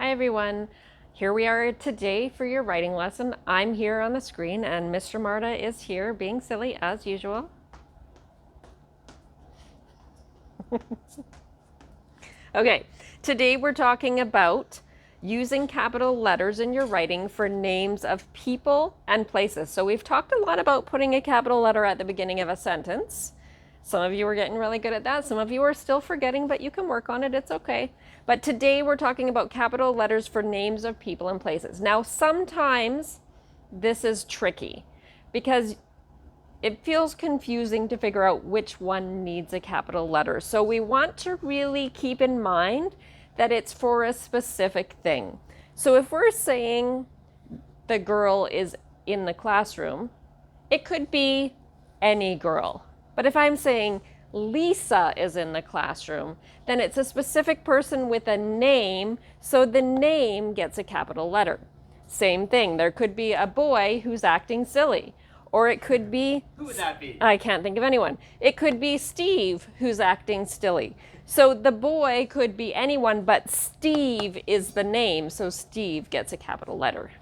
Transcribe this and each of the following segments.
Hi everyone, here we are today for your writing lesson. I'm here on the screen and Mr. Marta is here being silly as usual. Okay, today we're talking about using capital letters in your writing for names of people and places. So we've talked a lot about putting a capital letter at the beginning of a sentence. Some of you are getting really good at that. Some of you are still forgetting, but you can work on it. It's okay. But today we're talking about capital letters for names of people and places. Now, sometimes this is tricky because it feels confusing to figure out which one needs a capital letter. So we want to really keep in mind that it's for a specific thing. So if we're saying the girl is in the classroom, it could be any girl. But if I'm saying Lisa is in the classroom, then it's a specific person with a name, so the name gets a capital letter. Same thing, there could be a boy who's acting silly, or it could be... Who would that be? I can't think of anyone. It could be Steve who's acting silly. So the boy could be anyone, but Steve is the name, so Steve gets a capital letter.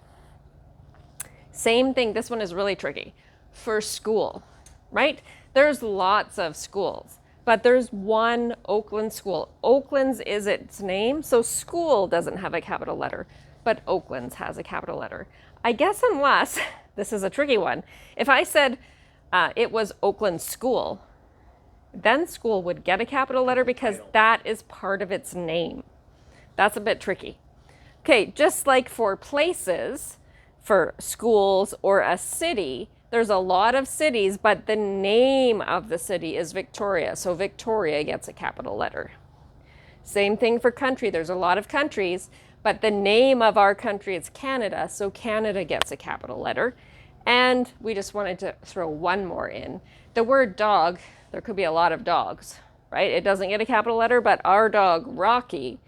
Same thing, this one is really tricky. For school, right? There's lots of schools, but there's one Oakland school. Oakland's is its name, so school doesn't have a capital letter, but Oakland's has a capital letter. I guess unless, this is a tricky one, if I said it was Oakland School, then school would get a capital letter because that is part of its name. That's a bit tricky. Okay, just like for places, for schools or a city, there's a lot of cities, but the name of the city is Victoria, so Victoria gets a capital letter. Same thing for country. There's a lot of countries, but the name of our country is Canada, so Canada gets a capital letter. And we just wanted to throw one more in. The word dog, there could be a lot of dogs, right? It doesn't get a capital letter, but our dog, Rocky,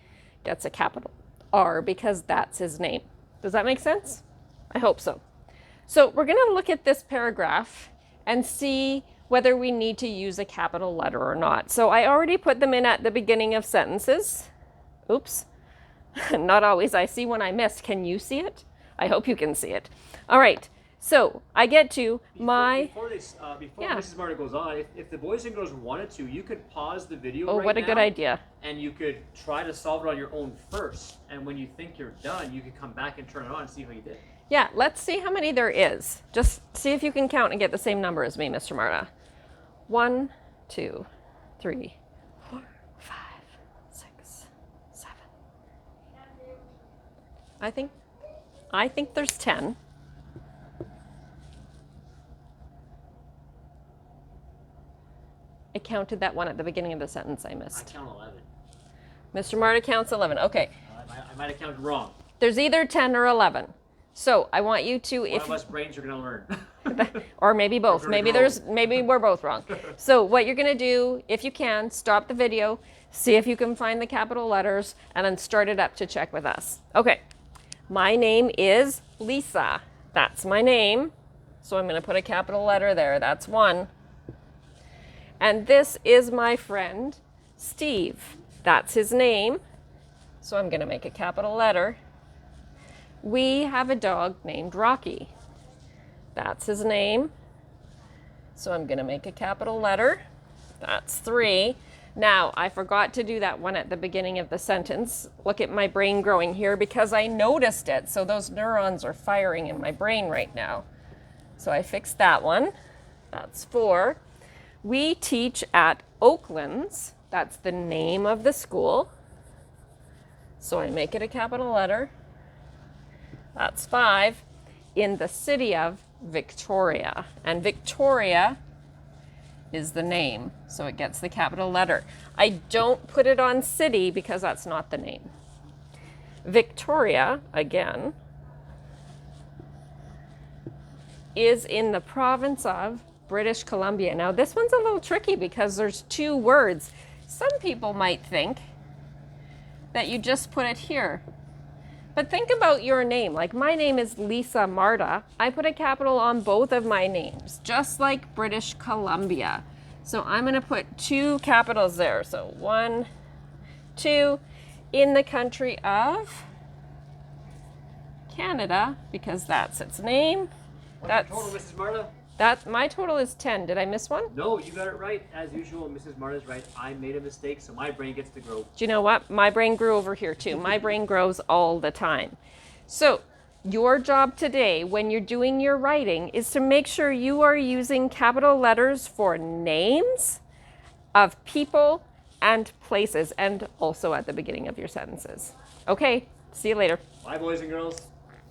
gets a capital R because that's his name. Does that make sense? I hope so. So we're going to look at this paragraph and see whether we need to use a capital letter or not. So I already put them in at the beginning of sentences. Oops. Not always. I see when I missed. Can you see it? I hope you can see it. All right. So I get to Before Yeah. Mrs. Marta goes on, if the boys and girls wanted to, you could pause the video Oh, right what a now, good idea. and you could try to solve it on your own first. And when you think you're done, you could come back and turn it on and see how you did. Yeah, let's see how many there is. Just see if you can count and get the same number as me, Mr. Marta. 1, 2, 3, 4, 5, 6, 7. I think there's 10. I counted that one at the beginning of the sentence I missed. I count 11. Mr. Marta counts 11. Okay. I might have counted wrong. There's either 10 or 11. So I want you to, One of us brains are going to learn. or maybe both. Maybe we're both wrong. So what you're going to do, if you can, stop the video, see if you can find the capital letters, and then start it up to check with us. Okay. My name is Lisa. That's my name. So I'm going to put a capital letter there. That's 1. And this is my friend, Steve. That's his name. So I'm going to make a capital letter. We have a dog named Rocky. That's his name. So I'm going to make a capital letter. That's 3. Now, I forgot to do that one at the beginning of the sentence. Look at my brain growing here because I noticed it. So those neurons are firing in my brain right now. So I fixed that one. That's 4. We teach at Oakland's. That's the name of the school. So I make it a capital letter. That's 5. In the city of Victoria. And Victoria is the name, so it gets the capital letter. I don't put it on city because that's not the name. Victoria, again, is in the province of British Columbia. Now this one's a little tricky because there's 2 words. Some people might think that you just put it here. But think about your name. Like my name is Lisa Marta. I put a capital on both of my names, just like British Columbia. So I'm going to put 2 capitals there. So 1, 2, in the country of Canada, because that's its name. What's your total, Mrs. Marta? My total is 10. Did I miss one? No, you got it right. As usual, Mrs. Marta's right. I made a mistake, so my brain gets to grow. Do you know what? My brain grew over here too. My brain grows all the time. So, your job today, when you're doing your writing, is to make sure you are using capital letters for names of people and places, and also at the beginning of your sentences. Okay, see you later. Bye, boys and girls.